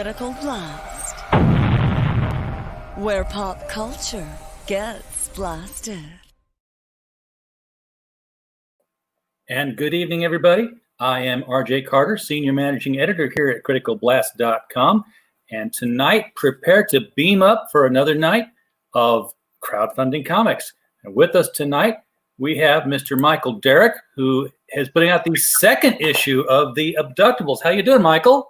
Critical Blast, where pop culture gets blasted. And good evening, everybody. I am RJ Carter, Senior Managing Editor here at criticalblast.com. And tonight, prepare to beam up for another night of crowdfunding comics. And with us tonight, we have Mr. Michael Derrick, who is putting out the second issue of the Abductables. How you doing, Michael?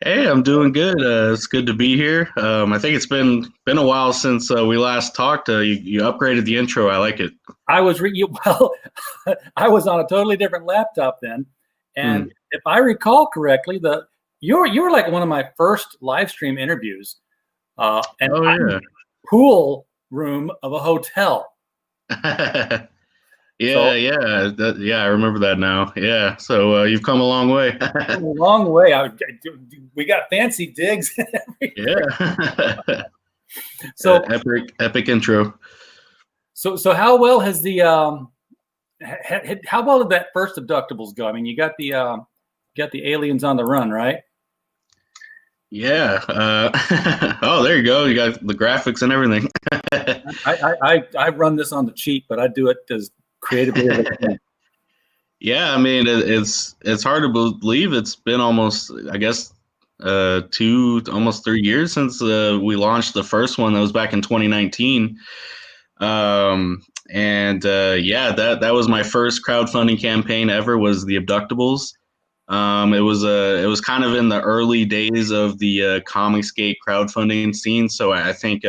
Hey, I'm doing good. It's good to be here. I think it's been a while since we last talked. You upgraded the intro. I like it. I was I was on a totally different laptop then, and if I recall correctly, you were like one of my first live stream interviews, and I'm in the pool room of a hotel. I remember that now. Yeah, so you've come a long way. A long way. We got fancy digs. Yeah. So epic intro. So how well has the how well did that first Abductables go? I mean, you got the aliens on the run, right? Yeah. Oh, there you go. You got the graphics and everything. I run this on the cheap, but I do it as creatively as I can. Yeah, I mean it's hard to believe it's been almost, I guess, almost 3 years since we launched the first one. That was back in 2019. That was my first crowdfunding campaign ever, was the Abductables. It was kind of in the early days of the Comicsgate crowdfunding scene, so I think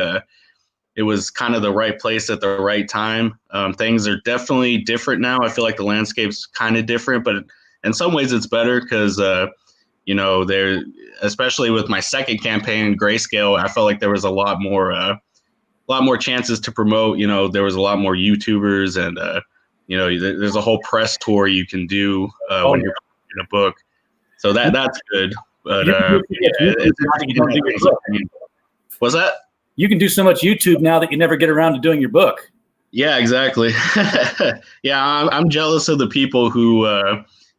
it was kind of the right place at the right time. Things are definitely different now. I feel like the landscape's kind of different, but in some ways it's better because, there, especially with my second campaign, Grayscale, I felt like there was a lot more chances to promote. There was a lot more YouTubers, and there's a whole press tour you can do when you're in a book. So that's good. But what's that? You can do so much YouTube now that you never get around to doing your book. Yeah, exactly. Yeah, I'm jealous of the people who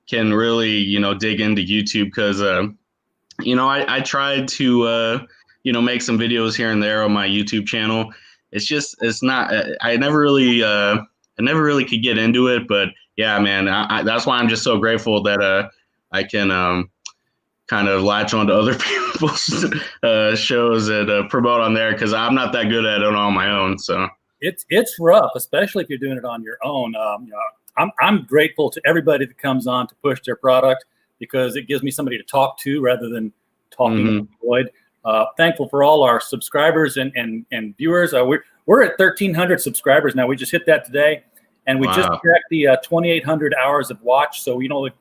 can really, dig into YouTube because, I tried to, make some videos here and there on my YouTube channel. It's not, I never really could get into it. But yeah, man, that's why I'm just so grateful that I can kind of latch onto other people's shows and promote on there, because I'm not that good at it on my own. So it's rough, especially if you're doing it on your own. I'm grateful to everybody that comes on to push their product, because it gives me somebody to talk to rather than talking to the void. Thankful for all our subscribers and viewers. We're at 1,300 subscribers now. We just hit that today, and we just cracked the 2,800 hours of watch. So only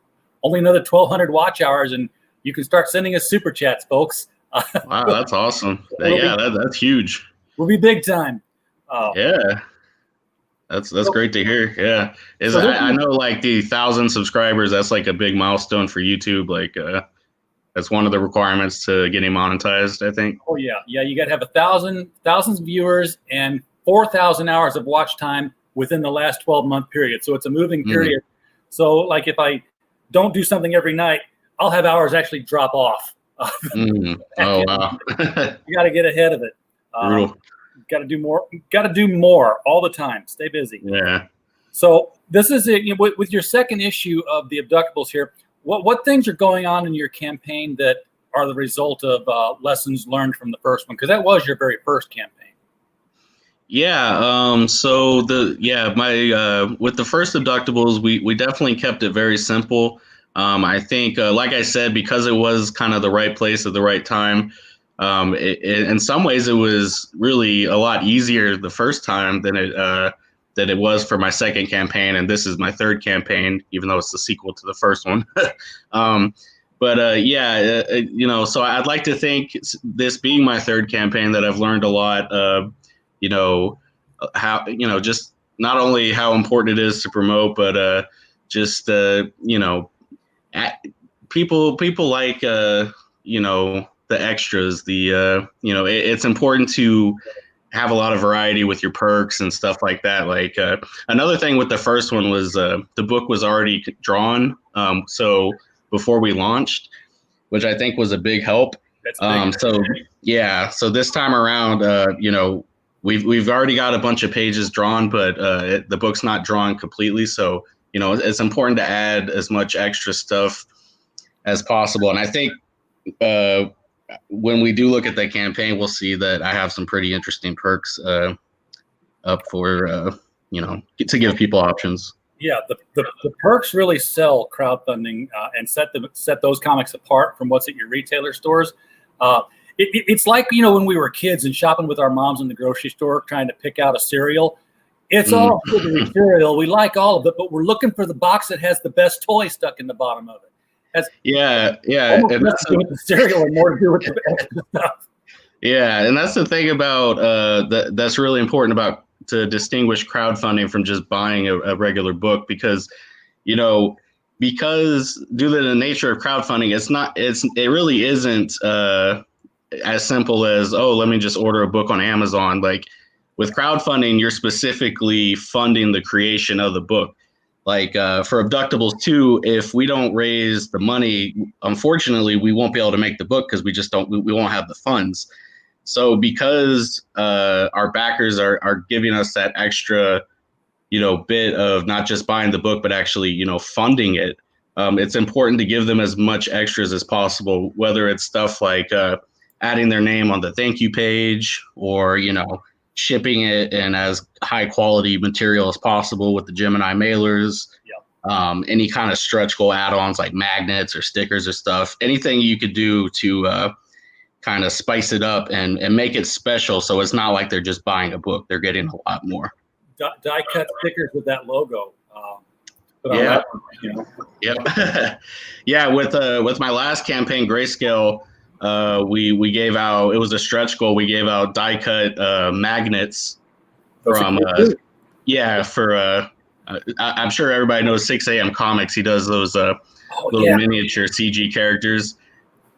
another 1,200 watch hours, and you can start sending us super chats, folks. Wow, that's awesome. That's huge. We'll be big time. Yeah, that's great to hear. Yeah, I know, like, the 1,000 subscribers, that's like a big milestone for YouTube. Like, that's one of the requirements to getting monetized, I think. Oh yeah, you got to have 1,000 viewers and 4,000 hours of watch time within the last 12-month period. So it's a moving period. So, like, if I don't do something every night, I'll have hours actually drop off. Oh, wow. You got to get ahead of it. Got to do more. Got to do more all the time. Stay busy. Yeah. So this is it. With your second issue of the Abductables here, what things are going on in your campaign that are the result of lessons learned from the first one? Because that was your very first campaign. Yeah. With the first Abductables, we definitely kept it very simple. I think, like I said, because it was kind of the right place at the right time, in some ways it was really a lot easier the first time than it was for my second campaign. And this is my third campaign, even though it's the sequel to the first one. So I'd like to think, this being my third campaign, that I've learned a lot of, how, just not only how important it is to promote, but people like, the extras, it's important to have a lot of variety with your perks and stuff like that. Like, another thing with the first one was, the book was already drawn. So before we launched, which I think was a big help. That's big. So this time around, we've already got a bunch of pages drawn, but the book's not drawn completely. So, it's important to add as much extra stuff as possible. And I think when we do look at the campaign, we'll see that I have some pretty interesting perks up for, to give people options. Yeah, the perks really sell crowdfunding and set those comics apart from what's at your retailer stores. It's like, when we were kids and shopping with our moms in the grocery store trying to pick out a cereal. It's all sugary cereal. We like all of it, but we're looking for the box that has the best toy stuck in the bottom of it. Yeah. And that's to do with the cereal and more to do with the extra stuff. Yeah, and that's the thing about that's really important about to distinguish crowdfunding from just buying a regular book, because due to the nature of crowdfunding, it really isn't as simple as, oh, let me just order a book on Amazon. Like with crowdfunding, you're specifically funding the creation of the book. Like for Abductables 2, if we don't raise the money, unfortunately, we won't be able to make the book because we won't have the funds. So because our backers are giving us that extra, bit of not just buying the book, but actually, funding it, it's important to give them as much extras as possible, whether it's stuff like adding their name on the thank you page or, shipping it in as high quality material as possible with the Gemini mailers. Yeah. Any kind of stretch goal add-ons like magnets or stickers or stuff, anything you could do to kind of spice it up and make it special. So it's not like they're just buying a book. They're getting a lot more. Die cut stickers with that logo. Yeah. Yep. Yeah. With my last campaign, Grayscale, we gave out, it was a stretch goal. We gave out die cut magnets from, I'm sure everybody knows 6 a.m. Comics. He does those miniature CG characters.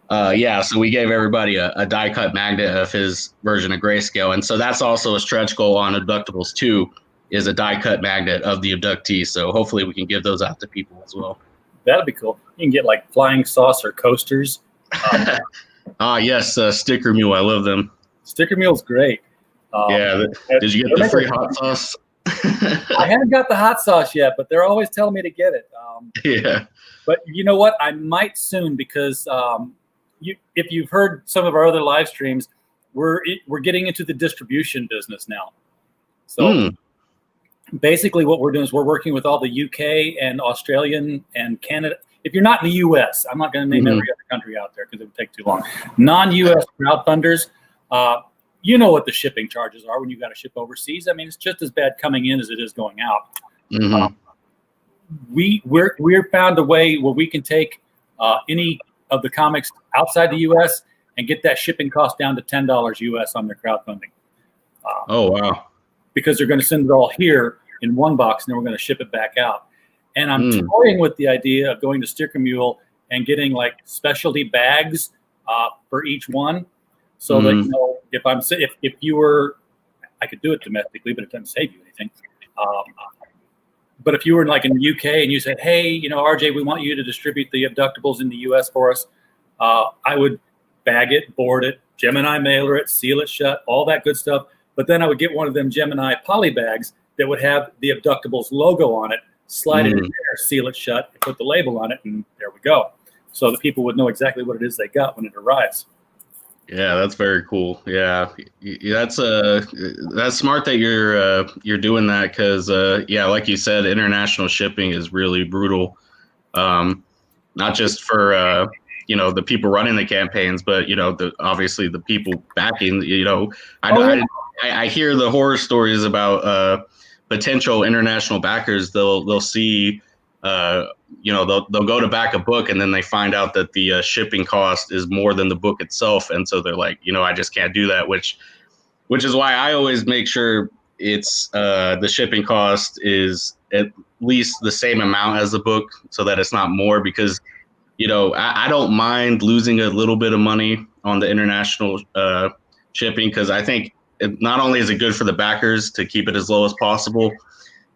So we gave everybody a die cut magnet of his version of Grayscale. And so that's also a stretch goal on Abductables 2 is a die cut magnet of the abductee. So hopefully we can give those out to people as well. That'd be cool. You can get like flying saucer coasters. Yes. Sticker Mule. I love them. Sticker Mule's great. Did you get the free hot sauce? I haven't got the hot sauce yet, but they're always telling me to get it. But you know what? I might soon because if you've heard some of our other live streams, we're getting into the distribution business now. So basically what we're doing is we're working with all the UK and Australian and Canada. If you're not in the US, I'm not going to name every other country out there because it would take too long. Non-US crowdfunders, you know what the shipping charges are when you got to ship overseas. I mean, it's just as bad coming in as it is going out. We're found a way where we can take any of the comics outside the US and get that shipping cost down to $10 US on their crowdfunding. Oh, wow. Because they're going to send it all here in one box and then we're going to ship it back out. And I'm toying with the idea of going to Sticker Mule and getting like specialty bags for each one. So that, if you were, I could do it domestically, but it doesn't save you anything. But if you were like in the UK and you said, hey, RJ, we want you to distribute the Abductables in the US for us, I would bag it, board it, Gemini mailer it, seal it shut, all that good stuff. But then I would get one of them Gemini poly bags that would have the Abductables logo on it, slide it in there, seal it shut, and put the label on it, and there we go. So the people would know exactly what it is they got when it arrives. Yeah, that's very cool. Yeah, that's smart that you're doing that because like you said, international shipping is really brutal. Not just for the people running the campaigns, but obviously the people backing. I hear the horror stories about potential international backers. They'll see. They'll go to back a book and then they find out that the shipping cost is more than the book itself. And so they're like, I just can't do that, which is why I always make sure it's the shipping cost is at least the same amount as the book so that it's not more because, I don't mind losing a little bit of money on the international shipping because I think not only is it good for the backers to keep it as low as possible,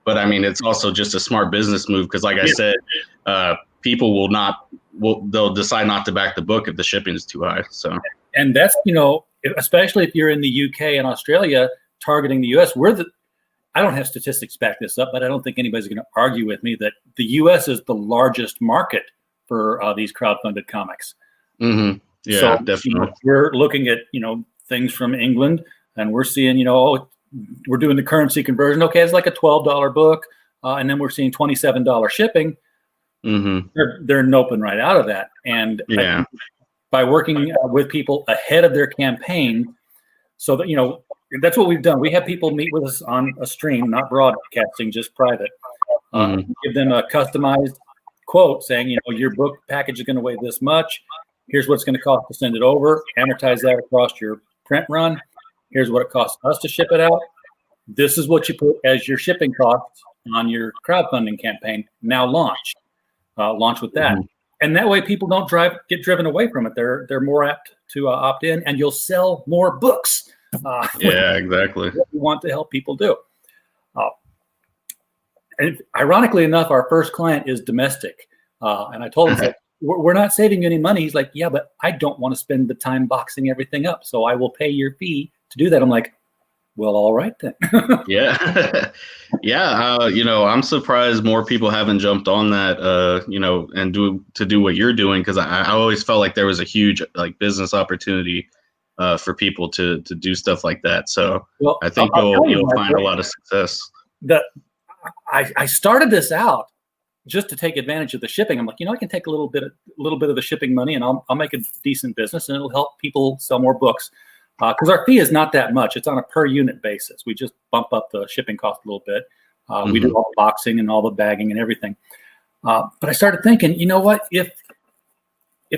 but I mean, it's also just a smart business move because, like I said, people they'll decide not to back the book if the shipping is too high. So And that's, especially if you're in the UK and Australia targeting the US, I don't have statistics to back this up, but I don't think anybody's going to argue with me that the US is the largest market for these crowdfunded comics. Mm-hmm. Yeah, so, definitely. We're looking at, things from England, and we're seeing, we're doing the currency conversion. Okay, it's like a $12 book, and then we're seeing $27 shipping. Mm-hmm. They're noping right out of that. And by working with people ahead of their campaign, so that, that's what we've done. We have people meet with us on a stream, not broadcasting, just private. Give them a customized quote saying, your book package is going to weigh this much. Here's what it's going to cost to send it over. Amortize that across your print run. Here's what it costs us to ship it out. This is what you put as your shipping costs on your crowdfunding campaign. Now launch with that. And that way people don't get driven away from it. They're more apt to opt in, and you'll sell more books. Exactly. What we want to help people do. And ironically enough, our first client is domestic. And I told him, we're not saving you any money. He's like, yeah, but I don't want to spend the time boxing everything up. So I will pay your fee to do that. I'm like, well, all right then. Yeah. I'm surprised more people haven't jumped on that, and do what you're doing. Cause I always felt like there was a huge business opportunity for people to do stuff like that. So I think you'll find a lot of success. I started this out just to take advantage of the shipping. I'm like, I can take a little bit of the shipping money, and I'll make a decent business, and it'll help people sell more books. Because our fee is not that much. It's on a per unit basis. We just bump up the shipping cost a little bit. We do all the boxing and all the bagging and everything. But I started thinking, you know what? If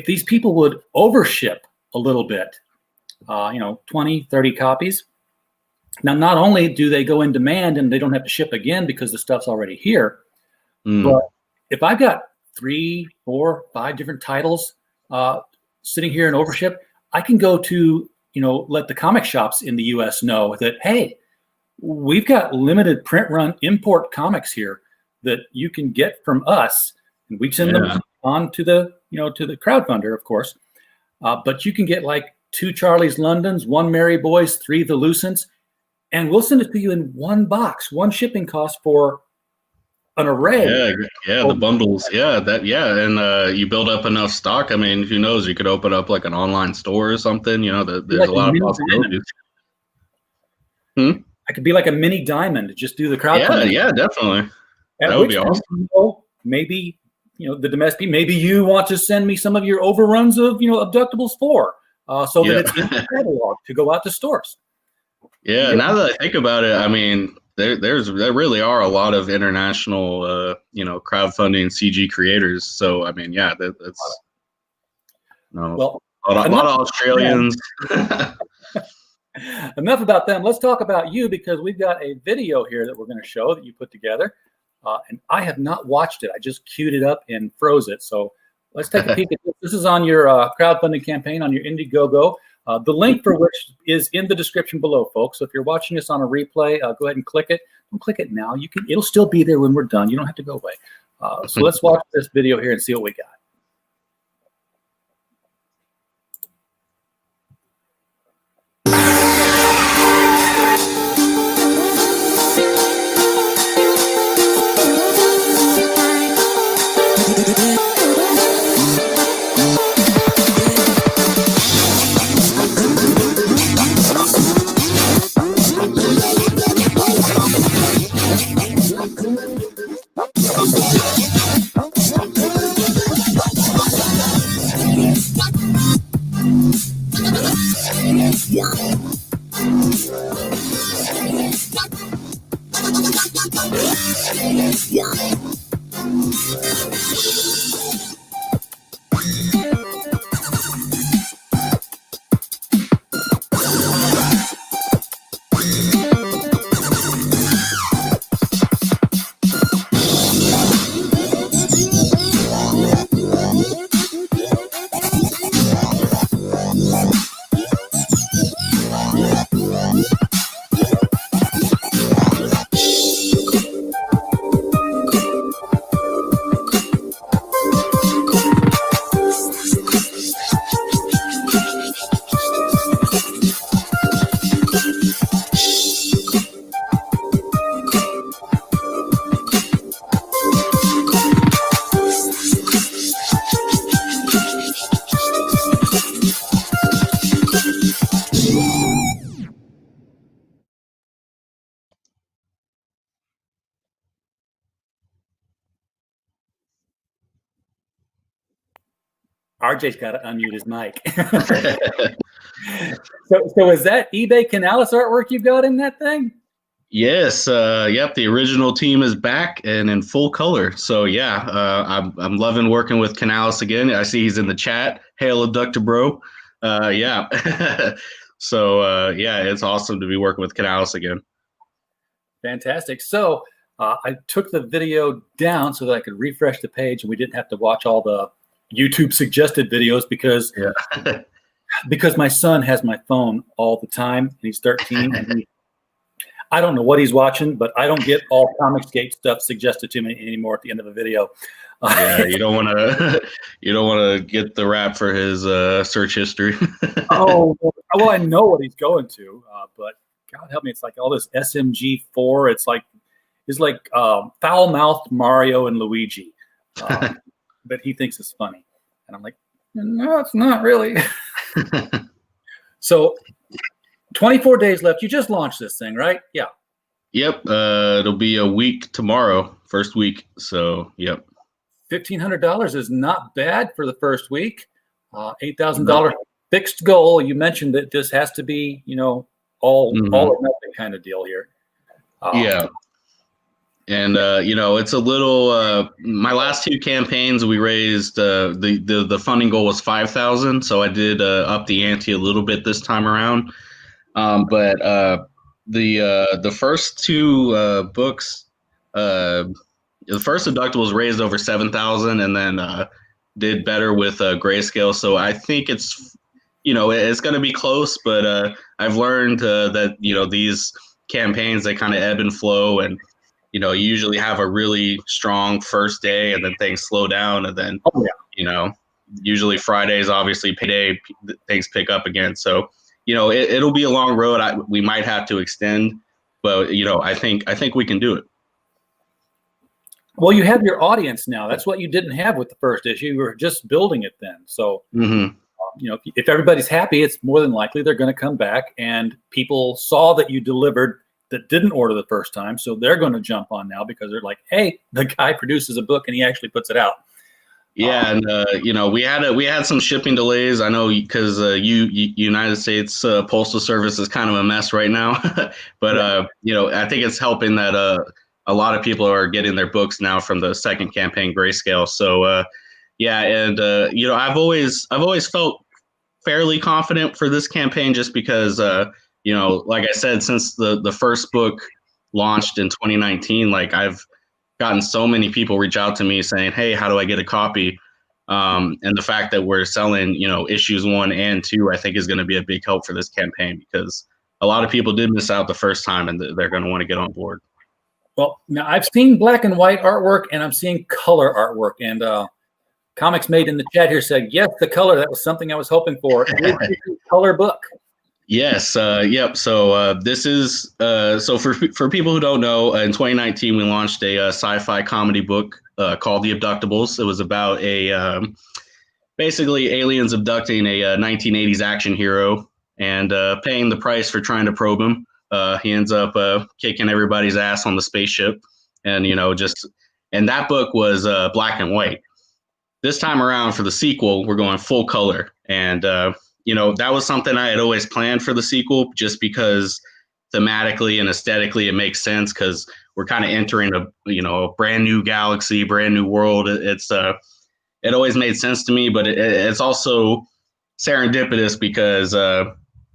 these people would overship a little bit, 20, 30 copies. Now, not only do they go in demand and they don't have to ship again because the stuff's already here, but if I've got 3, 4, 5 different titles sitting here in overship, I can go to, let the comic shops in the US know that, hey, we've got limited print run import comics here that you can get from us. And we send them on to the, to the crowdfunder, of course. But you can get like 2 Charlie's Londons, 1 Mary Boys, 3 The Lucents, and we'll send it to you in one box, one shipping cost for an array. The bundles. And you build up enough stock. I mean, who knows? You could open up like an online store or something. There's a lot of possibilities. I could be like a mini diamond. Just do the crowdfunding. Yeah, definitely. That would be awesome. Maybe the domestic. Maybe you want to send me some of your overruns of Abductables 4, so that it's in the catalog to go out to stores. Yeah. Now that I think about it, I mean, there really are a lot of international, crowdfunding CG creators. So I mean, that's a lot of Australians. Enough about them. Let's talk about you, because we've got a video here that we're going to show that you put together, and I have not watched it. I just queued it up and froze it. So let's take a peek at this. This is on your crowdfunding campaign on your Indiegogo. The link for which is in the description below, folks. So if you're watching this on a replay, go ahead and click it. Don't click it now. It'll still be there when we're done. You don't have to go away. So let's watch this video here and see what we got. RJ's got to unmute his mic. So is that eBay Canalis artwork you've got in that thing? Yes. Yep. The original team is back and in full color. So yeah, I'm loving working with Canalis again. I see he's in the chat. Hail Abductor bro. Yeah. So yeah, it's awesome to be working with Canalis again. Fantastic. So I took the video down so that I could refresh the page and we didn't have to watch all the YouTube suggested videos because my son has my phone all the time. And he's 13 and I don't know what he's watching, but I don't get all Comicsgate stuff suggested to me anymore at the end of a video. Yeah, you don't want to get the rap for his search history. Oh, well, I know what he's going to, but God help me, it's like all this SMG4. It's like foul-mouthed Mario and Luigi, but he thinks it's funny, and I'm like, no, it's not really. So. 24 days left. You just launched this thing, right? Yeah. Yep. It'll be a week tomorrow, first week. So, yep. $1,500 is not bad for the first week. $8,000 fixed goal. You mentioned that this has to be, all or nothing kind of deal here. Yeah. And, it's a little, my last two campaigns, we raised, the funding goal was 5,000. So I did up the ante a little bit this time around. But the first two books, the first Abductables raised over 7,000, and then did better with Grayscale. So I think it's going to be close. But I've learned that these campaigns, they kind of ebb and flow, and you usually have a really strong first day, and then things slow down, and then usually Fridays, obviously payday, things pick up again. So. It'll be a long road. We might have to extend, but I think we can do it. Well, you have your audience now. That's what you didn't have with the first issue. You were just building it then. So, if everybody's happy, it's more than likely they're going to come back. And people saw that you delivered that didn't order the first time, so they're going to jump on now because they're like, "Hey, the guy produces a book and he actually puts it out." Yeah, and we had some shipping delays. I know because United States Postal Service is kind of a mess right now, but I think it's helping that a lot of people are getting their books now from the second campaign, Grayscale. So I've always felt fairly confident for this campaign just because like I said, since the first book launched in 2019, like I've gotten so many people reach out to me saying, "Hey, how do I get a copy?" And the fact that we're selling, issues 1 and 2, I think is going to be a big help for this campaign because a lot of people did miss out the first time, and they're going to want to get on board. Well, now I've seen black and white artwork, and I'm seeing color artwork. And Comics Made in the chat here said, "Yes, the color. That was something I was hoping for." It's a color book. Yes. Yep. So this is so for people who don't know, in 2019 we launched a sci-fi comedy book called The Abductables. It was about basically aliens abducting a 1980s action hero and paying the price for trying to probe him. He ends up kicking everybody's ass on the spaceship, and and that book was black and white. This time around for the sequel, we're going full color, and that was something I had always planned for the sequel just because thematically and aesthetically it makes sense because we're kind of entering a brand new galaxy, brand new world. It always made sense to me, but it's also serendipitous because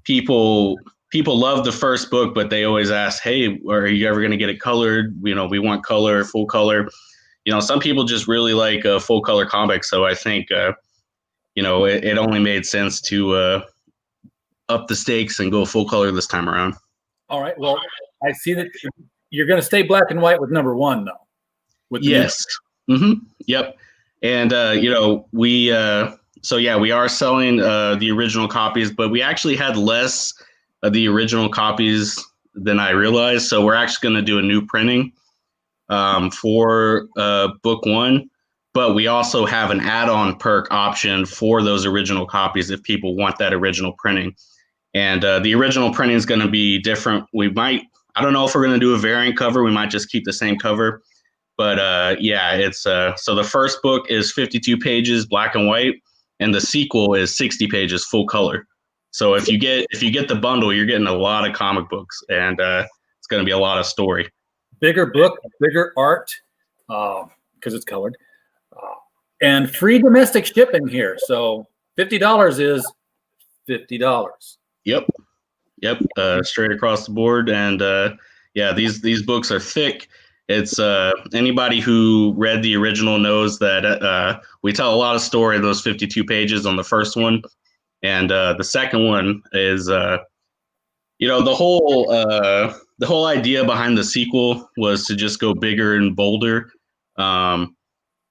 people love the first book, but they always ask, "Hey, are you ever going to get it colored? We want color, full color." Some people just really like full color comics. So I think it only made sense to up the stakes and go full color this time around. All right. Well, I see that you're going to stay black and white with number 1, though. Yes. Yep. And, we are selling the original copies, but we actually had less of the original copies than I realized. So we're actually going to do a new printing for book 1. But we also have an add-on perk option for those original copies if people want that original printing. And the original printing is going to be different. I don't know if we're going to do a variant cover. We might just keep the same cover. But it's so the first book is 52 pages, black and white. and the sequel is 60 pages full color. So if you get the bundle, you're getting a lot of comic books, and it's going to be a lot of story. Bigger book, bigger art, because it's colored, and free domestic shipping here. So $50 is $50. Yep, straight across the board, and yeah, these books are thick. It's anybody who read the original knows that we tell a lot of story in those 52 pages on the first one, and the second one is the whole idea behind the sequel was to just go bigger and bolder.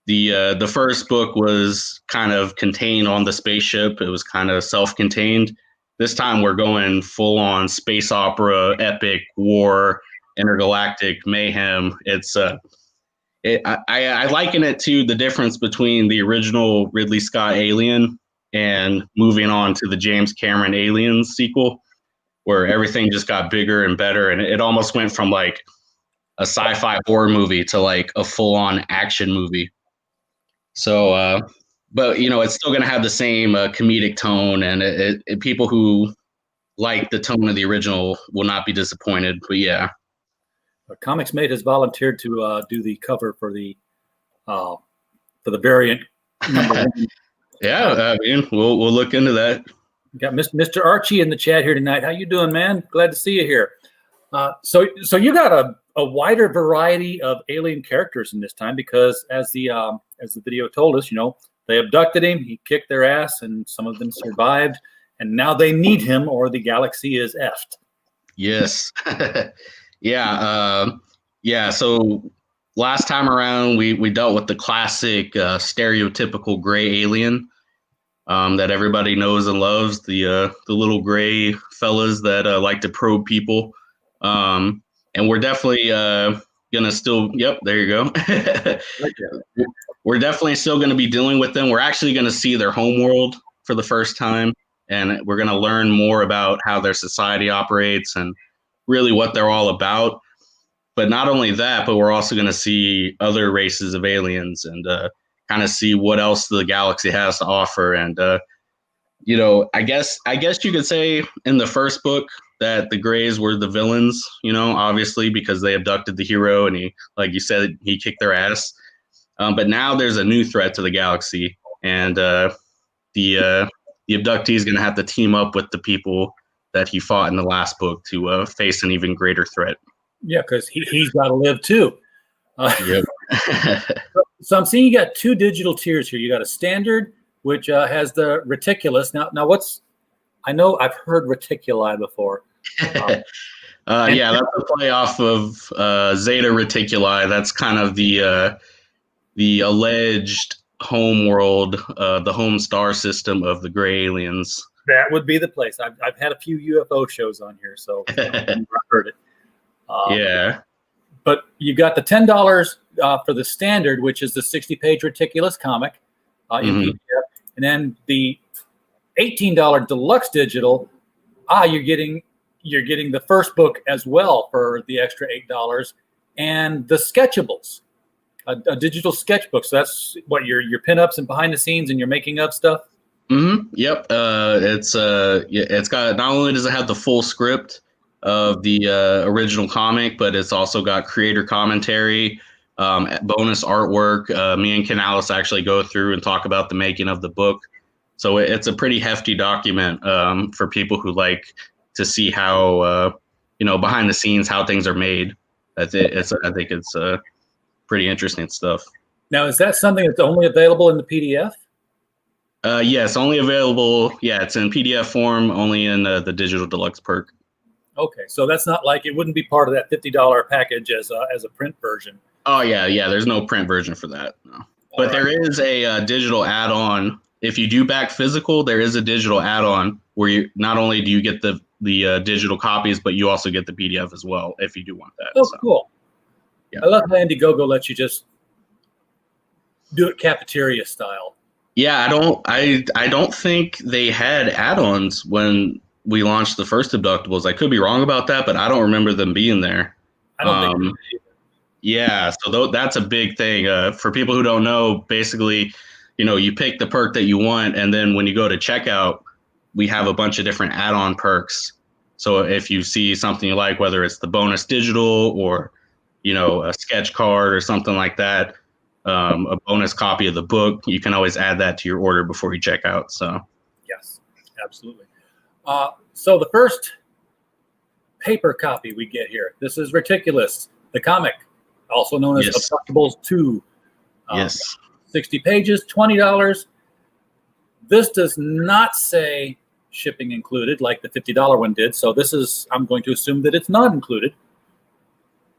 The first book was kind of contained on the spaceship. It was kind of self-contained. This time we're going full on space opera, epic, war, intergalactic mayhem. It's I liken it to the difference between the original Ridley Scott Alien and moving on to the James Cameron Aliens sequel, where everything just got bigger and better, and it almost went from like a sci-fi horror movie to like a full-on action movie. So, but it's still going to have the same comedic tone, and people who like the tone of the original will not be disappointed. But yeah. Comics Mate has volunteered to do the cover for the variant number 1. Yeah, I mean, we'll look into that. Got Mr. Archie in the chat here tonight. How you doing, man? Glad to see you here. So you got a wider variety of alien characters in this time, because as the video told us, they abducted him, he kicked their ass, and some of them survived, and now they need him or the galaxy is effed. Yes. Yeah. So last time around, we dealt with the classic stereotypical gray alien that everybody knows and loves, the little gray fellas that like to probe people. And we're definitely gonna still. Yep, there you go. We're definitely still going to be dealing with them. We're actually going to see their homeworld for the first time, and we're going to learn more about how their society operates and really what they're all about. But not only that, but we're also going to see other races of aliens and kind of see what else the galaxy has to offer. And I guess you could say in the first book that the Greys were the villains, obviously because they abducted the hero and he, like you said, he kicked their ass. But now there's a new threat to the galaxy, and the abductee is going to have to team up with the people that he fought in the last book to face an even greater threat. Yeah, because he's got to live too. Yep. So I'm seeing you got 2 digital tiers here. You got a standard, which has the reticulus. Now I know I've heard reticuli before. Yeah, that's a play off of Zeta Reticuli. That's kind of the alleged home world, the home star system of the gray aliens. That would be the place. I've had a few UFO shows on here, so I've heard it. Yeah. But you've got the $10 for the standard, which is the 60-page Reticulus comic in PDF, and then the $18 deluxe digital. You're getting the first book as well for the extra $8, and the sketchables. A digital sketchbook. So that's what your pinups and behind the scenes and your making of stuff. Yep. It's got, not only does it have the full script of the original comic, but it's also got creator commentary, bonus artwork. Me and Canales actually go through and talk about the making of the book. So it's a pretty hefty document for people who like to see how behind the scenes how things are made. I think it's pretty interesting stuff. Now, is that something that's only available in the PDF? Yes, only available. Yeah, it's in PDF form, only in the digital deluxe perk. Okay, so that's not like it wouldn't be part of that $50 package as a print version. Oh yeah. There's no print version for that. No. But there is a digital add-on. If you do back physical, there is a digital add-on where you not only do you get the digital copies, but you also get the PDF as well if you do want that. Oh, so. Cool. Yeah. I love how Indiegogo lets you just do it cafeteria style. Yeah, I don't think they had add-ons when we launched the first Abductables. I could be wrong about that, but I don't remember them being there. I don't think yeah, so that's a big thing. For people who don't know, basically you pick the perk that you want, and then when you go to checkout, we have a bunch of different add-on perks. So if you see something you like, whether it's the bonus digital or, a sketch card or something like that, a bonus copy of the book, you can always add that to your order before you check out. So yes, absolutely. So the first paper copy we get here, this is Ridiculous, the comic, also known as Abductables 2. Yes. 60 pages, $20. This does not say shipping included like the $50 one did. So I'm going to assume that it's not included.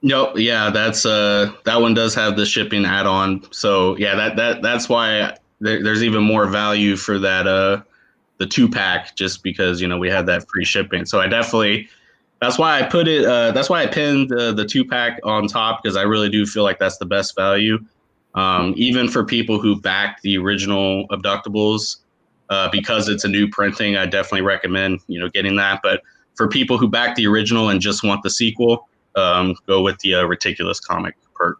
Nope. Yeah, that one does have the shipping add-on. So yeah, that's why there's even more value for that the 2-pack, just because we had that free shipping. So that's why I put it. That's why I pinned the 2-pack on top, because I really do feel like that's the best value. Even for people who back the original Abductables, because it's a new printing, I definitely recommend getting that. But for people who back the original and just want the sequel, go with the Ridiculous comic perk.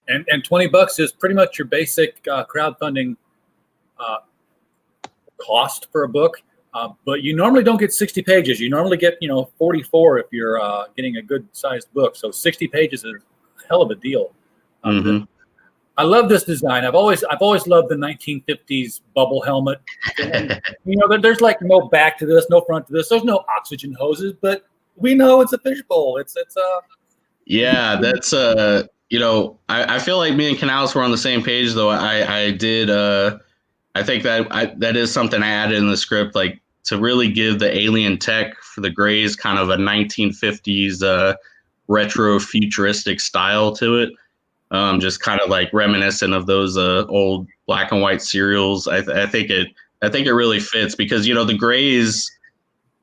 And $20 is pretty much your basic crowdfunding cost for a book. But you normally don't get 60 pages. You normally get 44 if you're getting a good sized book. So 60 pages is a hell of a deal. I love this design. I've always loved the 1950s bubble helmet. And, there's like no back to this, no front to this. There's no oxygen hoses, but we know it's a fishbowl. Yeah, that's I feel like me and Canals were on the same page, though. I did I think that is something I added in the script, like to really give the alien tech for the Greys kind of a 1950s retro futuristic style to it. Just kind of like reminiscent of those old black and white serials. I think it really fits, because the Greys,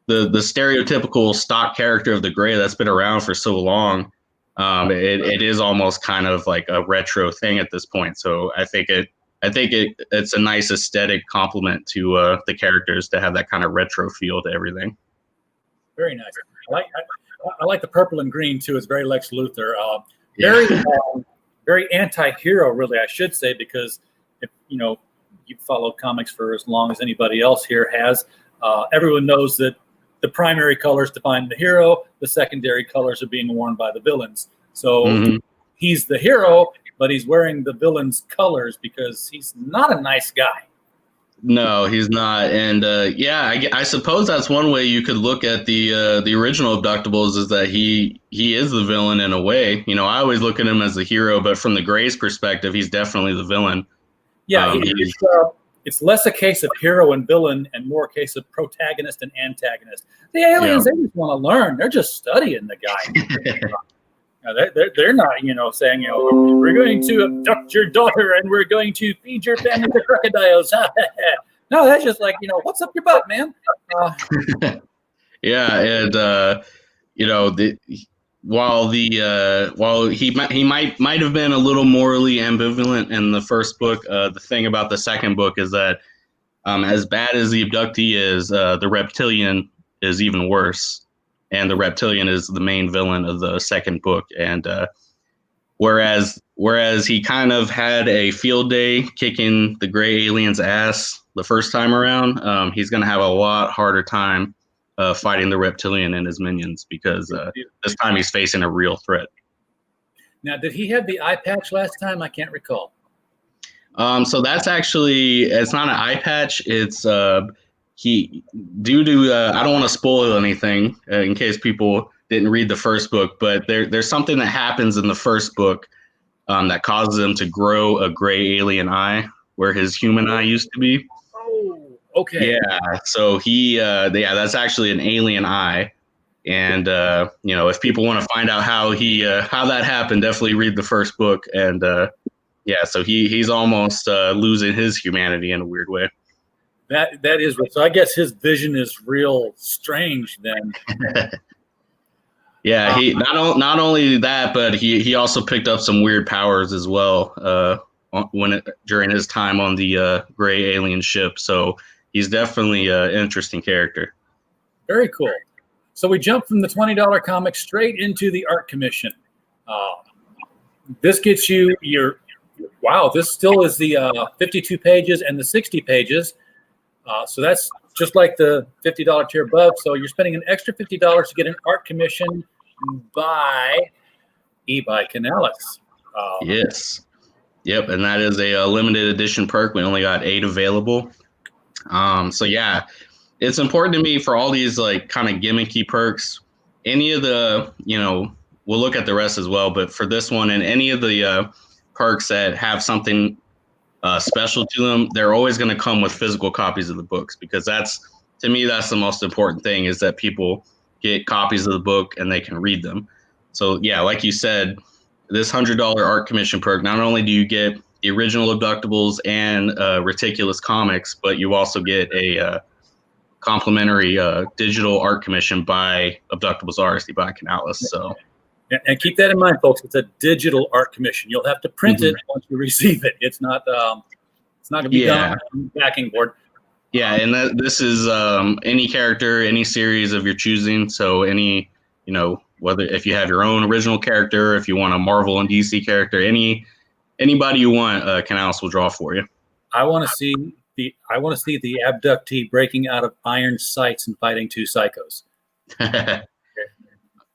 the stereotypical stock character of the Grey that's been around for so long, it is almost kind of like a retro thing at this point. So I think it's a nice aesthetic complement to the characters to have that kind of retro feel to everything. Very nice. I like the purple and green too. It's very Lex Luthor. Very anti-hero, really, I should say, because if you've followed comics for as long as anybody else here has, everyone knows that the primary colors define the hero, the secondary colors are being worn by the villains. So he's the hero, but he's wearing the villain's colors because he's not a nice guy. No, he's not. And I suppose that's one way you could look at the original Abductables, is that he is the villain in a way. I always look at him as the hero, but from the Grey's perspective, he's definitely the villain. Yeah, it's less a case of hero and villain and more a case of protagonist and antagonist. The aliens, they just want to learn. They're just studying the guy. They're not, saying, we're going to abduct your daughter and we're going to feed your family to crocodiles. No, that's just like, what's up your butt, man? Yeah, and while he might have been a little morally ambivalent in the first book, the thing about the second book is that as bad as the abductee is, the Reptilian is even worse. And the Reptilian is the main villain of the second book. And whereas he kind of had a field day kicking the Grey aliens' ass the first time around, he's going to have a lot harder time fighting the Reptilian and his minions, because this time he's facing a real threat. Now, did he have the eye patch last time? I can't recall. So that's actually, it's not an eye patch. It's I don't want to spoil anything in case people didn't read the first book, but there's something that happens in the first book that causes him to grow a gray alien eye where his human eye used to be. Oh, okay. Yeah. So that's actually an alien eye. And, if people want to find out how that happened, definitely read the first book. And, so he's almost losing his humanity in a weird way. That is so. I guess his vision is real strange then. Yeah, he not only that, but he also picked up some weird powers as well during his time on the Grey alien ship. So he's definitely an interesting character. Very cool. So we jump from the $20 comic straight into the art commission. This gets you wow, this still is the 52 pages and the 60 pages. So that's just like the $50 tier above. So you're spending an extra $50 to get an art commission by Canalis. Yes. Yep. And that is a limited edition perk. We only got 8 available. So yeah, it's important to me for all these like kind of gimmicky perks. Any of the, we'll look at the rest as well, but for this one and any of the perks that have something special to them, they're always going to come with physical copies of the books, because to me, that's the most important thing, is that people get copies of the book and they can read them. So yeah, like you said, this $100 art commission perk, not only do you get the original Abductables and Reticulous comics, but you also get a complimentary digital art commission by Abductables Artist by Canalis. So, and keep that in mind, folks. It's a digital art commission. You'll have to print it once you receive it. It's not going to be done on the backing board. Yeah, and this is any character, any series of your choosing. So any, whether if you have your own original character, if you want a Marvel and DC character, anybody you want, Canalis will draw for you. I want to see the abductee breaking out of iron sights and fighting 2 psychos.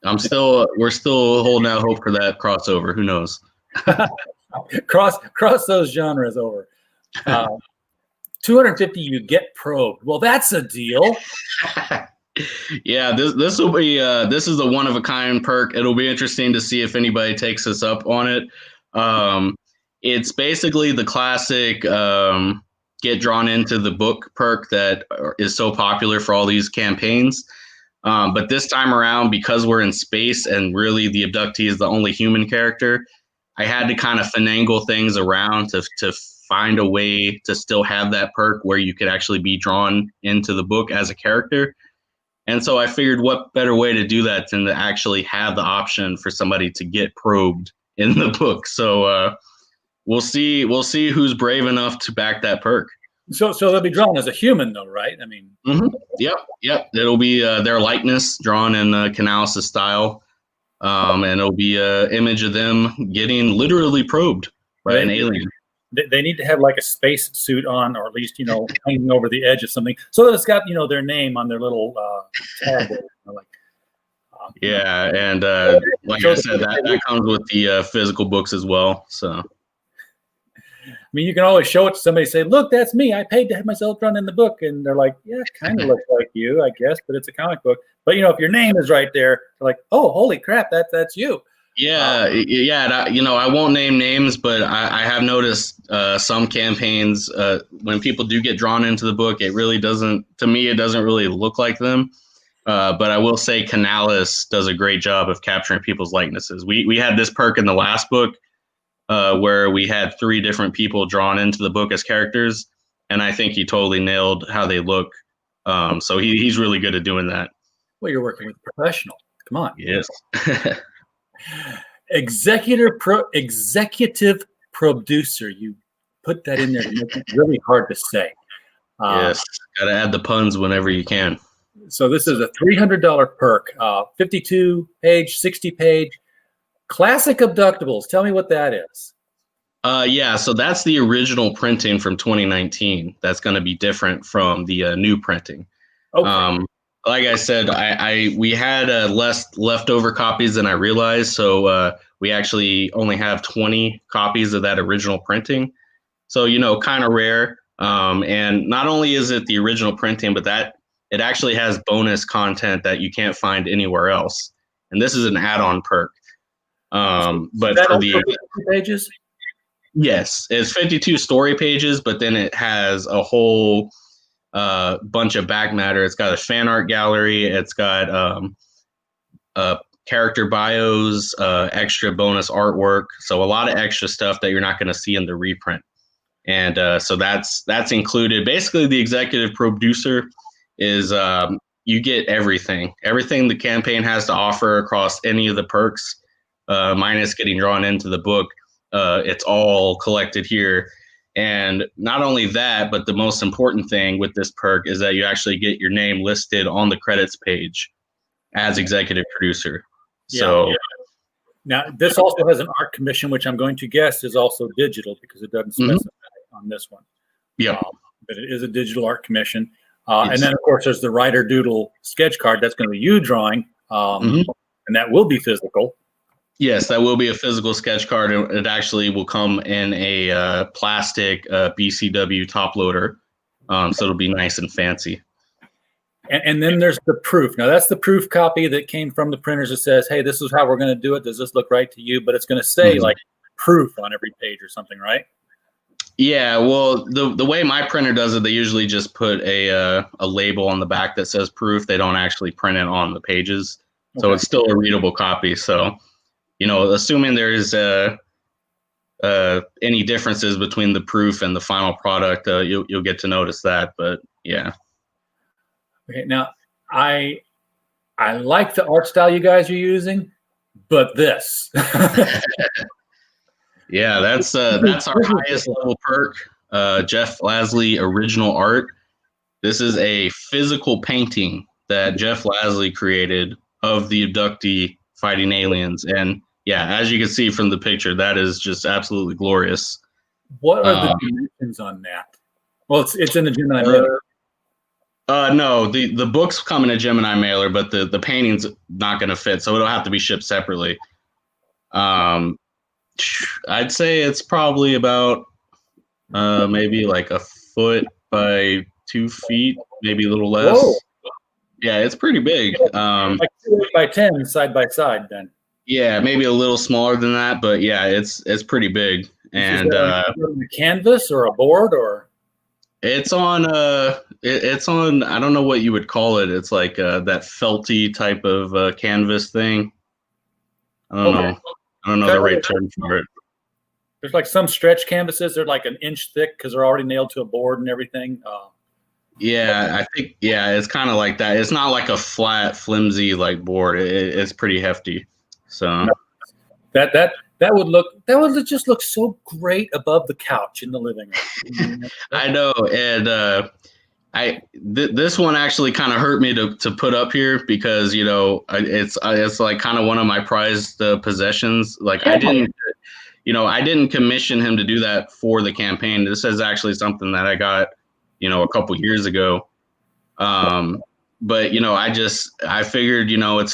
We're still holding out hope for that crossover. Who knows? cross those genres over. 250, you get probed. Well, that's a deal. Yeah, this will be this is a one of a kind perk. It'll be interesting to see if anybody takes us up on it. It's basically the classic get drawn into the book perk that is so popular for all these campaigns. But this time around, because we're in space and really the abductee is the only human character, I had to kind of finagle things around to find a way to still have that perk where you could actually be drawn into the book as a character. And so I figured what better way to do that than to actually have the option for somebody to get probed in the book. So we'll see who's brave enough to back that perk. So they'll be drawn as a human, though, right? I mean, Yep. It'll be their likeness drawn in Canalis' style, and it'll be an image of them getting literally probed by an alien. They need to have like a space suit on, or at least hanging over the edge of something, so that it's got their name on their little tab. And like I said, that comes with the physical books as well. So. I mean, you can always show it to somebody, say, look, that's me. I paid to have myself drawn in the book. And they're like, yeah, it kind of looks like you, I guess, but it's a comic book. But, if your name is right there, they're like, oh, holy crap, that's you. Yeah. I won't name names, but I have noticed some campaigns when people do get drawn into the book, it doesn't really look like them. But I will say Canalis does a great job of capturing people's likenesses. We had this perk in the last book, where we had 3 different people drawn into the book as characters, and I think he totally nailed how they look. So he's really good at doing that. Well, you're working with a professional. Come on. Yes. Executive producer. You put that in there to make it really hard to say. Yes. Got to add the puns whenever you can. So this is a $300 perk, 52-page, 60-page. Classic Abductables. Tell me what that is. So that's the original printing from 2019. That's going to be different from the new printing. Okay. Like I said, we had less leftover copies than I realized, so we actually only have 20 copies of that original printing. So kind of rare. And not only is it the original printing, but that it actually has bonus content that you can't find anywhere else. And this is an add-on perk. But for the pages, yes, it's 52 story pages, but then it has a whole bunch of back matter. It's got a fan art gallery. It's got character bios, extra bonus artwork. So a lot of extra stuff that you're not going to see in the reprint. And so that's included. Basically, the executive producer is you get everything the campaign has to offer across any of the perks. Minus getting drawn into the book, it's all collected here. And not only that, but the most important thing with this perk is that you actually get your name listed on the credits page as executive producer. So Now, this also has an art commission, which I'm going to guess is also digital because it doesn't specify on this one. Yeah. But it is a digital art commission. And then, of course, there's the Writer Doodle sketch card. That's going to be you drawing, and that will be physical. Yes, that will be a physical sketch card. It actually will come in a plastic BCW top loader, so it'll be nice and fancy. And then there's the proof. Now, that's the proof copy that came from the printers that says, hey, this is how we're going to do it. Does this look right to you? But it's going to say, like, proof on every page or something, right? Yeah, well, the way my printer does it, they usually just put a label on the back that says proof. They don't actually print it on the pages. So it's still a readable copy. So, assuming there's any differences between the proof and the final product, you'll get to notice that. But, yeah. Okay, now I like the art style you guys are using, but this. Yeah, that's our highest level perk. Jeff Lasley original art. This is a physical painting that Jeff Lasley created of the abductee fighting aliens, and yeah, as you can see from the picture, that is just absolutely glorious. What are the dimensions on that? Well, it's in the Gemini mailer. No, the books come in a Gemini mailer, but the painting's not going to fit, so it'll have to be shipped separately. I'd say it's probably about maybe like a foot by 2 feet, maybe a little less. Whoa. Yeah, it's pretty big. Like 2 by 10 side by side, then. Yeah, maybe a little smaller than that, but yeah, it's pretty big. And is that a canvas or a board or? It's on it's on, I don't know what you would call it. It's like that felty type of canvas thing. I don't know. I don't know the right term for it. There's like some stretch canvases. They're like an inch thick because they're already nailed to a board and everything. Yeah, I think it's kind of like that. It's not like a flat, flimsy like board. It's pretty hefty. So that would just look so great above the couch in the living room. I know, and this one actually kind of hurt me to put up here because it's like kind of one of my prized possessions. Like I didn't commission him to do that for the campaign. This is actually something that I got a couple years ago. But I figured it's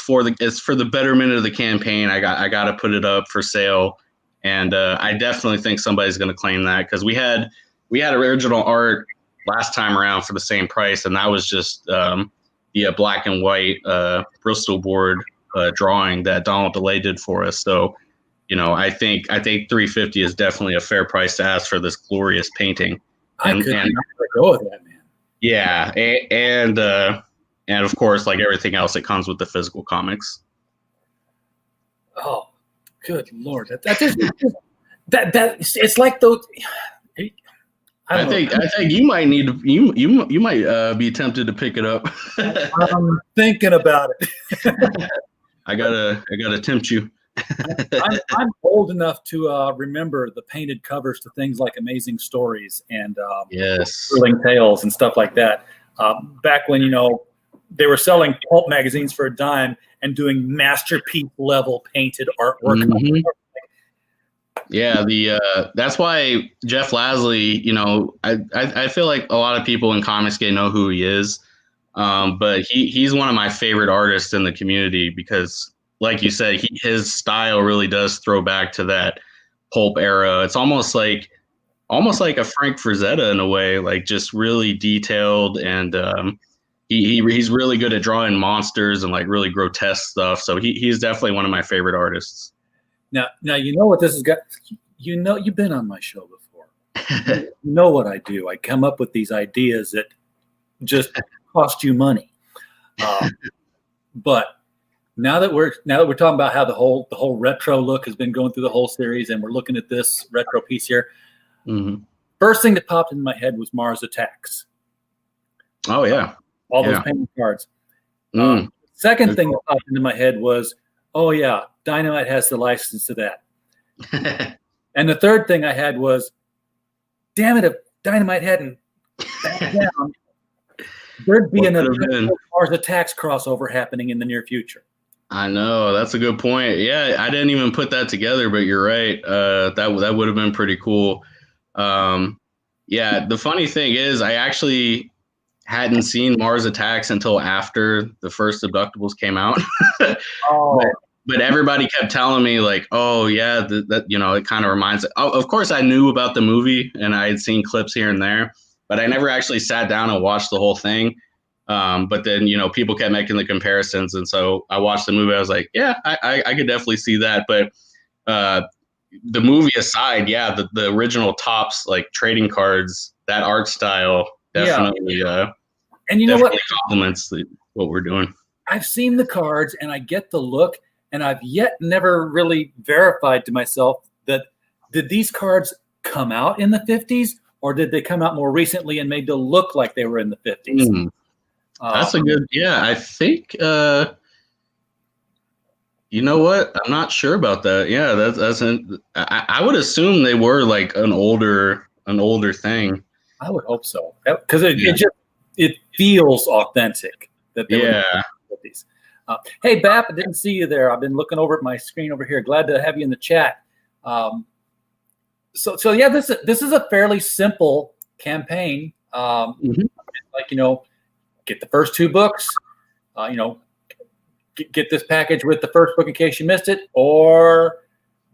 for the betterment of the campaign. I got to put it up for sale, and I definitely think somebody's going to claim that because we had original art last time around for the same price, and that was just the black and white Bristol board drawing that Donald DeLay did for us. So I think $350 is definitely a fair price to ask for this glorious painting. I could not let go of that, man. Yeah, and of course, like everything else, it comes with the physical comics. Oh, good Lord! It's like those. I think you might need to, you might be tempted to pick it up. I'm thinking about it. I gotta tempt you. I'm old enough to remember the painted covers to things like Amazing Stories and Thrilling Tales and stuff like that. Back when they were selling pulp magazines for a dime and doing masterpiece level painted artwork. Mm-hmm. Yeah, that's why Jeff Lasley, I feel like a lot of people in Comicsgate know who he is, but he's one of my favorite artists in the community because, like you said, his style really does throw back to that pulp era. It's almost like a Frank Frazetta in a way, like just really detailed, and he's really good at drawing monsters and like really grotesque stuff. So he's definitely one of my favorite artists. Now you know what this has got. You've been on my show before. You know what I do. I come up with these ideas that just cost you money. But now that we're talking about how the whole retro look has been going through the whole series, and we're looking at this retro piece here. Mm-hmm. First thing that popped in my head was Mars Attacks. Oh yeah, all those painted cards. Second thing that popped into my head was, oh yeah, Dynamite has the license to that. And the third thing I had was, damn it, if Dynamite hadn't backed down, there'd be another Mars Attacks crossover happening in the near future. I know, that's a good point. Yeah, I didn't even put that together, but you're right. That would have been pretty cool. Um, yeah, the funny thing is, I actually hadn't seen Mars Attacks until after the first Abductables came out. Oh, but everybody kept telling me like, oh yeah, that it kind of reminds. Oh, of course, I knew about the movie and I had seen clips here and there, but I never actually sat down and watched the whole thing. But then people kept making the comparisons, and so I watched the movie. I was like, yeah, I could definitely see that. But the movie aside, yeah, the original Topps like trading cards, that art style definitely and you know what? complements what we're doing. I've seen the cards and I get the look, and I've yet never really verified to myself that did these cards come out in the 50s or did they come out more recently and made to look like they were in the 50s? That's a good, yeah, I think, you know what? I'm not sure about that. Yeah, I would assume they were like an older thing. I would hope so, because it feels authentic that they were in the 50s. Hey, Bap, I didn't see you there. I've been looking over at my screen over here. Glad to have you in the chat. So yeah, this is a fairly simple campaign. Like, get the first 2 books, get this package with the first book in case you missed it, or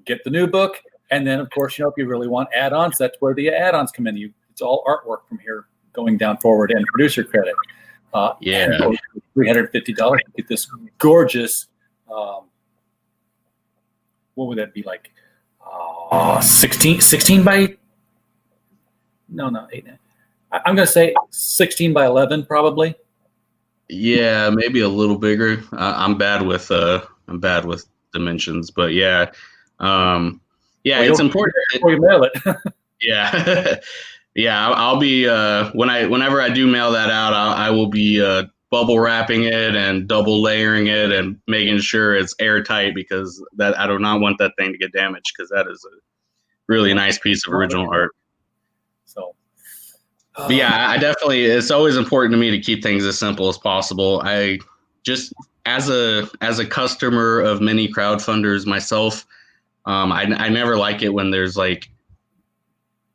get the new book. And then, of course, if you really want add-ons, that's where the add-ons come in. It's all artwork from here going down forward and producer credit. $350 to get this gorgeous, what would that be like? 16 by, no, 8. I'm going to say 16 by 11, probably. Yeah, maybe a little bigger. I'm bad with dimensions, but yeah, it's important before you mail it. Yeah, yeah. I'll be whenever I do mail that out, I will be bubble wrapping it and double layering it and making sure it's airtight, because that I do not want that thing to get damaged, because that is a really nice piece of original art. So. But yeah, I definitely, it's always important to me to keep things as simple as possible. I just, as a customer of many crowdfunders myself, I never like it when there's like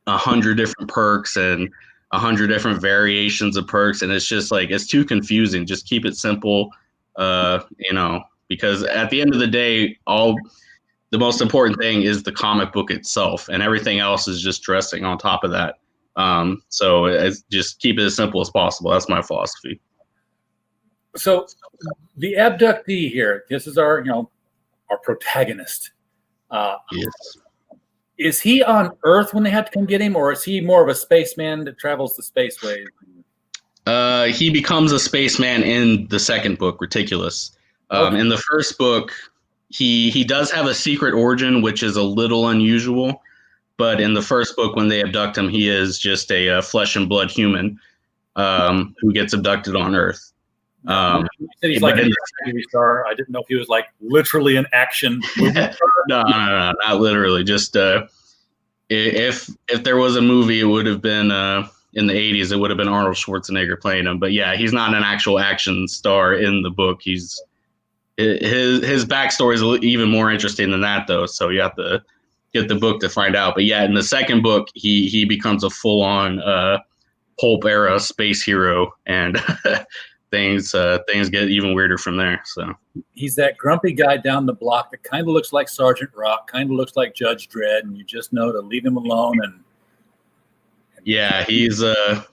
100 different perks and 100 different variations of perks, and it's just like, it's too confusing. Just keep it simple, because at the end of the day, the most important thing is the comic book itself, and everything else is just dressing on top of that. So it's just keep it as simple as possible. That's my philosophy. So the abductee here, this is our protagonist. Yes. Is he on Earth when they had to come get him, or is he more of a spaceman that travels the spaceways? He becomes a spaceman in the second book, Reptilian. In the first book, he does have a secret origin, which is a little unusual. But in the first book, when they abduct him, he is just a flesh and blood human who gets abducted on Earth. He's like a movie star. I didn't know if he was like literally an action movie star. No, not literally. Just if there was a movie, it would have been in the 80s. It would have been Arnold Schwarzenegger playing him. But yeah, he's not an actual action star in the book. His backstory is even more interesting than that, though. So you have to get the book to find out. But yeah, in the second book, he becomes a full-on pulp era space hero, and things get even weirder from there. So he's that grumpy guy down the block that kind of looks like Sergeant Rock, kind of looks like Judge Dredd, and you just know to leave him alone. And yeah, he's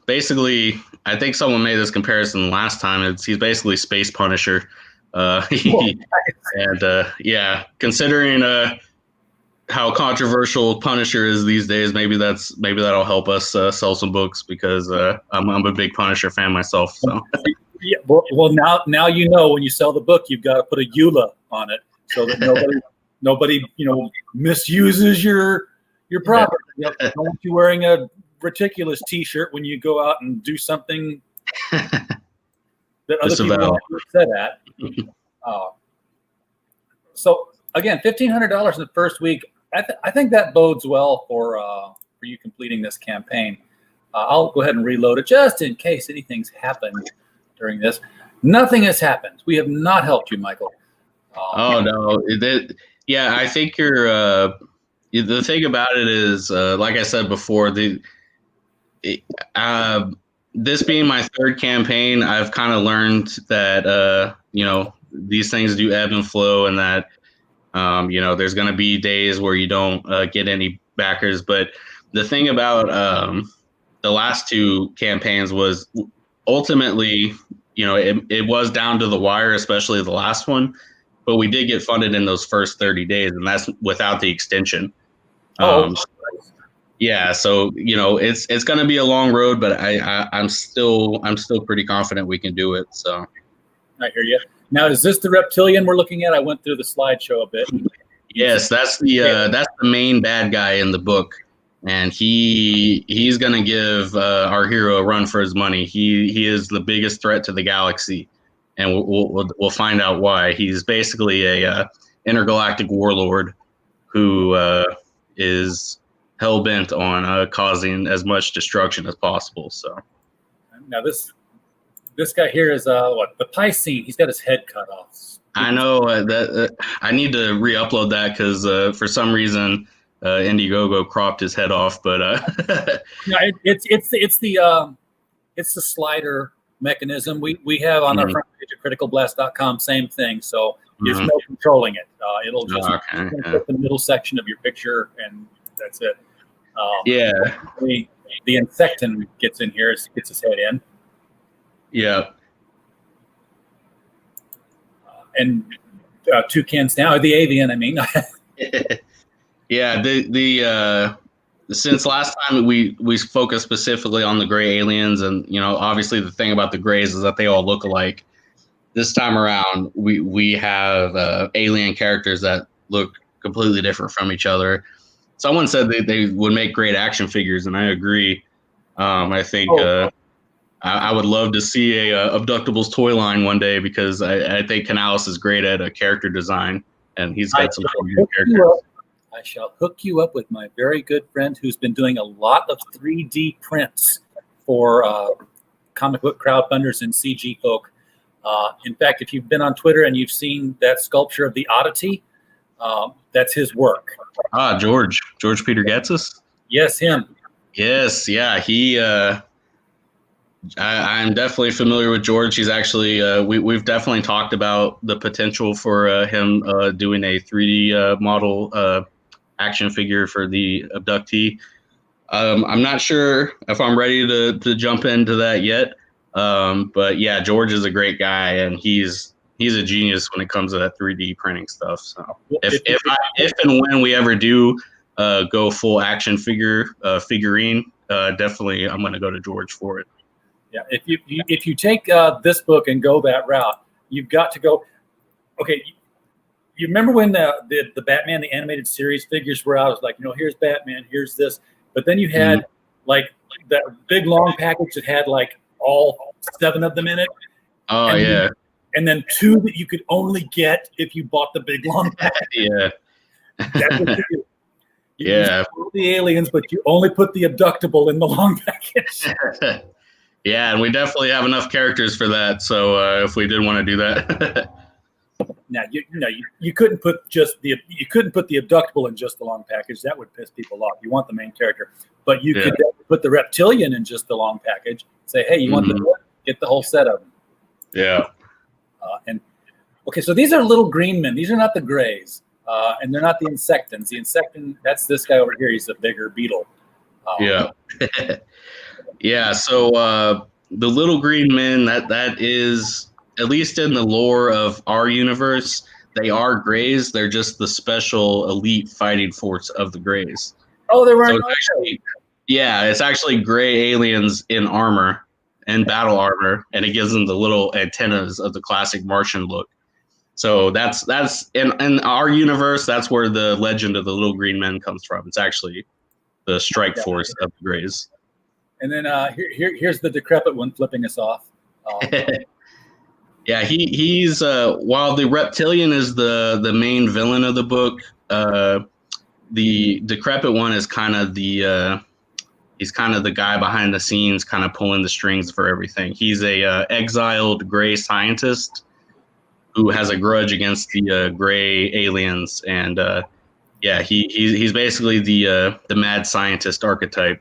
basically, I think someone made this comparison last time. He's basically Space Punisher. Considering how controversial Punisher is these days, maybe that'll help us sell some books, because I'm a big Punisher fan myself. So yeah, well now when you sell the book, you've got to put a EULA on it so that nobody misuses your property. Don't want you wearing a Ridiculous T-shirt when you go out and do something that other people are upset at. So again, $1,500 in the first week. I think that bodes well for you completing this campaign. I'll go ahead and reload it just in case anything's happened during this. Nothing has happened. We have not helped you, Michael. Oh no, yeah, I think you're. The thing about it is, like I said before, it, uh, this being my third campaign, I've kind of learned that these things do ebb and flow, and that there's going to be days where you don't get any backers. But the thing about the last two campaigns was ultimately, it was down to the wire, especially the last one. But we did get funded in those first 30 days, and that's without the extension. Yeah, so it's going to be a long road, but I'm still pretty confident we can do it. So I hear you. Now, is this the Reptilian we're looking at? I went through the slideshow a bit. Yes, that's the main bad guy in the book, and he's going to give our hero a run for his money. He is the biggest threat to the galaxy, and we'll find out why. He's basically a intergalactic warlord who is hell bent on causing as much destruction as possible. So now this guy here is the Piscine. He's got his head cut off. I know that I need to re-upload that because for some reason Indiegogo cropped his head off. But no, it's the slider mechanism we have on our front page at criticalblast.com. Same thing. So there's no controlling it. It'll just put the middle section of your picture, and that's it. The insectin gets in here, gets his head in. Yeah. And toucans now, the avian, I mean. Yeah, the since last time we focused specifically on the gray aliens, and obviously the thing about the grays is that they all look alike. This time around, we have alien characters that look completely different from each other. Someone said they would make great action figures, and I agree. I think I would love to see a Abductables toy line one day, because I think Canales is great at a character design, and he's got some good characters. I shall hook you up with my very good friend who's been doing a lot of 3D prints for comic book crowdfunders and CG folk. In fact, if you've been on Twitter and you've seen that sculpture of the Oddity, that's his work. George Peter Gatsis? Yes, him. Yes, yeah, he. I'm definitely familiar with George. He's actually we've definitely talked about the potential for him doing a 3D model action figure for the abductee. I'm not sure if I'm ready to jump into that yet, but yeah, George is a great guy, and he's a genius when it comes to that 3D printing stuff. So if and when we ever do go full action figurine, definitely I'm going to go to George for it. Yeah, if you take this book and go that route, you've got to go. Okay, you remember when the Batman the animated series figures were out? It was like, here's Batman, here's this, but then you had like that big long package that had like all 7 of them in it. Oh, yeah. And then 2 that you could only get if you bought the big long package. Yeah. That's what you do. You Yeah. use the aliens, but you only put the abductable in the long package. Yeah, and we definitely have enough characters for that. So if we did want to do that. Now you couldn't put the abductable in just the long package. That would piss people off. You want the main character, but you could put the Reptilian in just the long package. Say, hey, you want get the whole set of them. Yeah. So these are little green men. These are not the grays, and they're not the insectins. The insectin, that's this guy over here. He's a bigger beetle. Yeah. Yeah. So the little green men, that is, at least in the lore of our universe, they are grays. They're just the special elite fighting force of the grays. Oh, they were. It's actually gray aliens in armor and battle armor, and it gives them the little antennas of the classic Martian look. So that's in our universe. That's where the legend of the little green men comes from. It's actually the strike force of the grays. And then here's the decrepit one flipping us off. Yeah, he's while the Reptilian is the main villain of the book, the decrepit one is kind of the he's kind of the guy behind the scenes, kind of pulling the strings for everything. He's a exiled gray scientist who has a grudge against the gray aliens, and yeah, he's basically the mad scientist archetype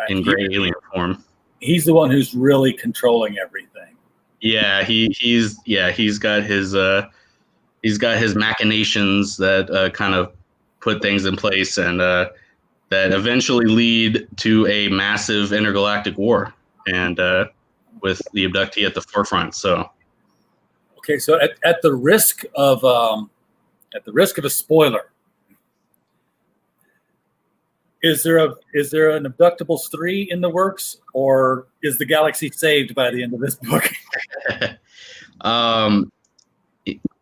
in gray alien form. He's the one who's really controlling everything. Yeah, he's got his machinations that kind of put things in place, and that eventually lead to a massive intergalactic war, and with the abductee at the forefront. So, okay, so at the risk of a spoiler, is there an Abductables 3 in the works, or is the galaxy saved by the end of this book?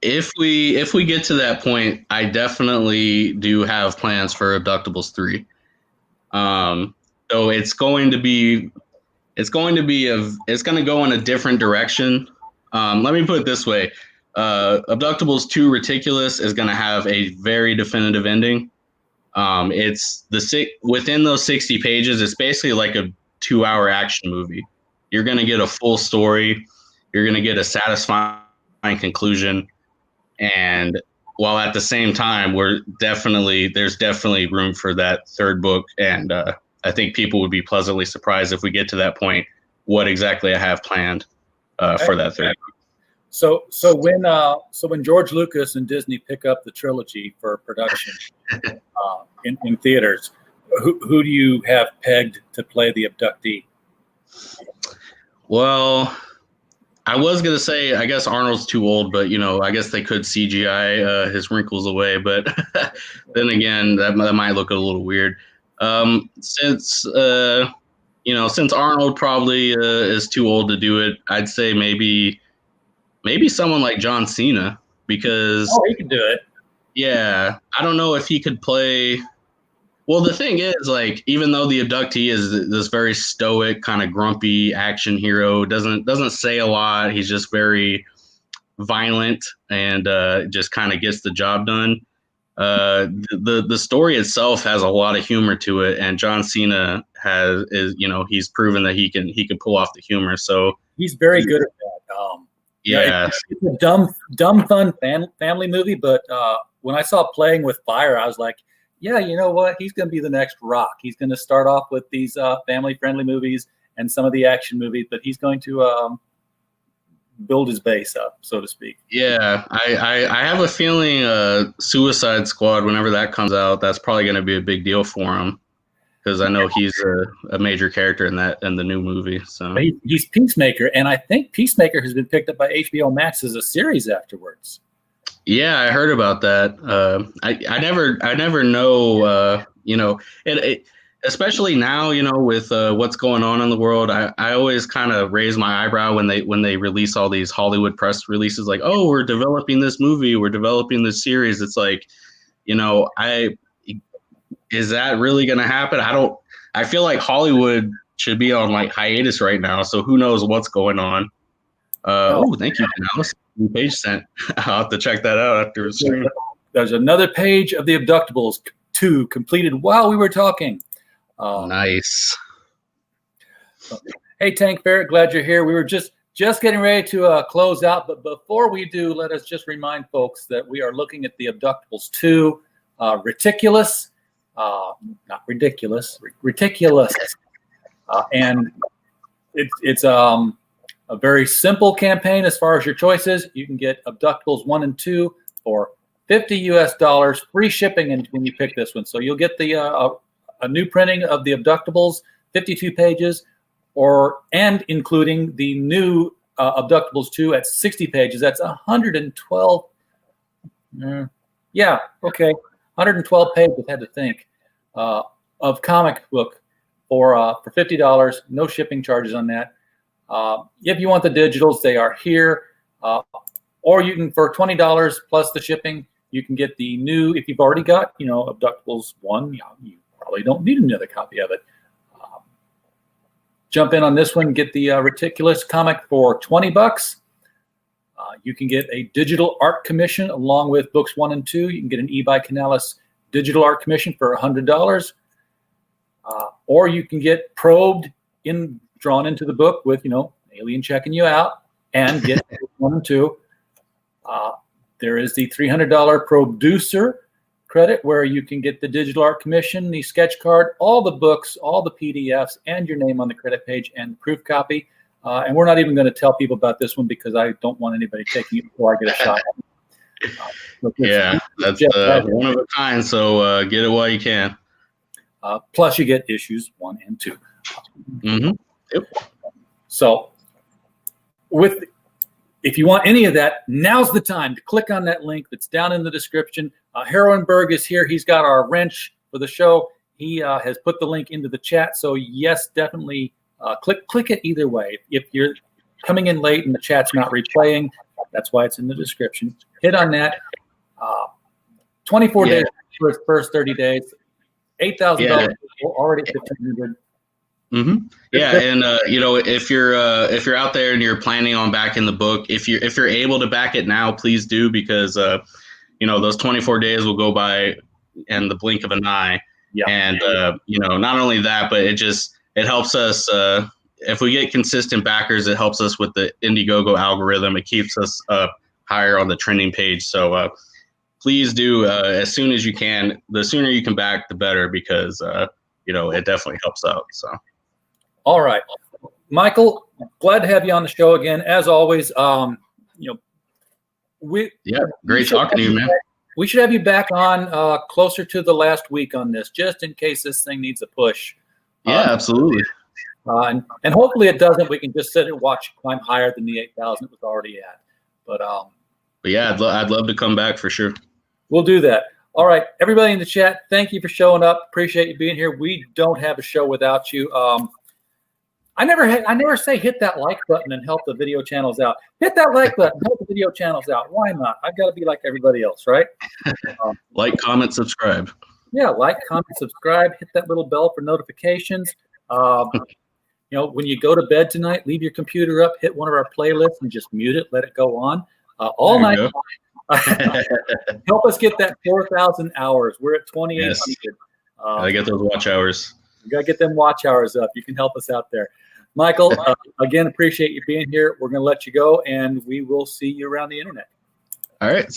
If we get to that point, I definitely do have plans for Abductables 3. So it's going to go in a different direction. Let me put it this way. Abductables 2 Reticulous is going to have a very definitive ending. It's within those 60 pages, it's basically like a 2-hour action movie. You're going to get a full story. You're going to get a satisfying conclusion. And while at the same time, there's definitely room for that third book. And I think people would be pleasantly surprised if we get to that point, what exactly I have planned for that third book. So when George Lucas and Disney pick up the trilogy for production in theaters, who do you have pegged to play the abductee? Well, I was gonna say I guess Arnold's too old, but I guess they could CGI his wrinkles away. But then again, that might look a little weird. Since Arnold probably is too old to do it, I'd say maybe someone like John Cena, because he can do it. Yeah, I don't know if he could play. Well, the thing is, like, even though the abductee is this very stoic, kind of grumpy action hero, doesn't say a lot. He's just very violent and just kind of gets the job done. The story itself has a lot of humor to it, and John Cena he's proven that he can pull off the humor. So he's very good at that. Yeah, it's a dumb fun family movie, but when I saw Playing with Fire, I was like, yeah, you know what? He's going to be the next Rock. He's going to start off with these family-friendly movies and some of the action movies, but he's going to build his base up, so to speak. Yeah, I have a feeling Suicide Squad, whenever that comes out, that's probably going to be a big deal for him, because I know he's a major character in the new movie. So he's Peacemaker, and I think Peacemaker has been picked up by HBO Max as a series afterwards. Yeah, I heard about that. I never know. Especially now, with what's going on in the world, I always kind of raise my eyebrow when they release all these Hollywood press releases, like, oh, we're developing this movie, we're developing this series. It's like, is that really going to happen? I feel like Hollywood should be on like hiatus right now. So who knows what's going on? Thank you, Alice. New page sent. I'll have to check that out after the stream. There's another page of the Abductables 2 completed while we were talking. Nice. Hey, Tank Ferret, glad you're here. We were just getting ready to close out, but before we do, let us just remind folks that we are looking at the Abductables 2 Reticulous. Not ridiculous, Reticulous. And it's a very simple campaign as far as your choices. You can get Abductables 1 and 2 for $50 US, free shipping, and when you pick this one. So you'll get the a new printing of the Abductables, 52 pages, and including the new Abductables 2 at 60 pages. That's 112. 112 pages. I had to think of comic book for $50. No shipping charges on that. If you want the digitals, they are here. Or you can, for $20 plus the shipping, you can get the new. If you've already got, Abductables 1, you probably don't need another copy of it. Jump in on this one. Get the Reticulous comic for $20. You can get a digital art commission along with books 1 and 2. You can get an eBay Canales digital art commission for $100. Or you can get probed drawn into the book with, alien checking you out, and get 1 and 2. There is the $300 producer credit where you can get the digital art commission, the sketch card, all the books, all the PDFs, and your name on the credit page and the proof copy. And we're not even going to tell people about this one because I don't want anybody taking it before I get a shot. Yeah, that's one of a kind. So get it while you can. Plus, you get issues 1 and 2. Mm-hmm. Yep. So, if you want any of that, now's the time to click on that link that's down in the description. Heroenberg is here. He's got our wrench for the show. He has put the link into the chat. So yes, definitely click it either way. If you're coming in late and the chat's not replaying, that's why it's in the description. Hit on that. 24 days for his first 30 days. $8,000 already $1,500. Mm-hmm. Yeah, and if you're out there and you're planning on backing the book, if you're able to back it now, please do, because those 24 days will go by in the blink of an eye. Yeah. And not only that, but it helps us. If we get consistent backers, it helps us with the Indiegogo algorithm. It keeps us higher on the trending page. So please do as soon as you can. The sooner you can back, the better, because it definitely helps out. So. All right, Michael, glad to have you on the show again. As always, great talking to you, man. We should have you back on closer to the last week on this, just in case this thing needs a push. Yeah, absolutely. And hopefully it doesn't. We can just sit and watch it climb higher than the 8,000 it was already at. But yeah, I'd love to come back for sure. We'll do that. All right, everybody in the chat, thank you for showing up. Appreciate you being here. We don't have a show without you. I never say hit that like button and help the video channels out. Hit that like button, help the video channels out. Why not? I've got to be like everybody else, right? Like, comment, subscribe. Yeah, like, comment, subscribe. Hit that little bell for notifications. When you go to bed tonight, leave your computer up, hit one of our playlists, and just mute it. Let it go on all night. Help us get that 4,000 hours. We're at 2,800. Yes. I get those watch hours. You got to get them watch hours up. You can help us out there. Michael, again, appreciate you being here. We're going to let you go, and we will see you around the internet. All right. Sounds